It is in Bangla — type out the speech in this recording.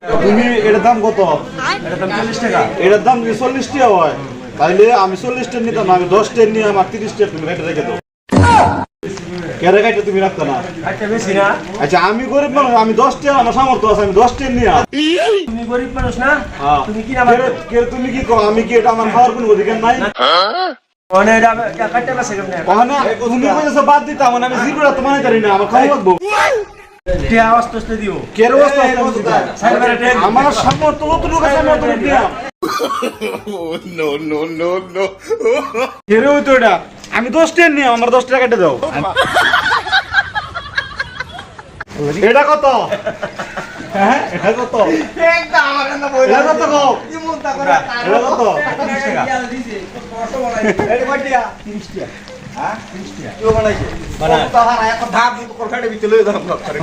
তুমি এটার দাম কত? এটার দাম 40 টাকা। এটার দাম যদি 40 টাকা হয় তাহলে আমি 40 টাকা নিতাম না, আমি 10 টাকা নিয়ে আমার 30 টাকা তুমি রেখে রেখে দাও। কেরে কাইটা তুমি রাখতো না? আচ্ছা বেশি না? আচ্ছা আমি গরিব মানুষ, আমি 10 টাকা আমার সামর্থ্য আছে, আমি 10 টাকা নিয়ে। তুমি গরিব মানুষ না? হ্যাঁ। তুমি কি আমার তুমি কি কও? আমি কি এটা আমার খাওয়ার কোনো অধিকার নাই? মানে এটা কাটতে পারছে কেমনে? ওখানে তুমি কইছো বাদ দিতা, মানে আমি জিরোটা তো মানে জানি না, আমার খাওয়া লাগবো। টিয়া আওয়াজ দিও। কেরে অবস্থা সাইবার অ্যাটাক। আমার সামর্থ্য কতটুকু আছে আমি অতটুকু দিলাম। কেরে হইতো এটা? আমি 10 টাকা নিয়ে আমার 10 টাকা কেটে দাও। এটা কত? হ্যাঁ এটা কত? একদম আমার না বই এটা কত গো? কি মনটা করে এটা কত? 30 টাকা। এই কয়টিয়া 30 টাকা। হ্যাঁ 30 টাকা। কেউ বানাইছে বানায়। তো হারা এক ধাপ করখাটে ভিতরে লই দাম করে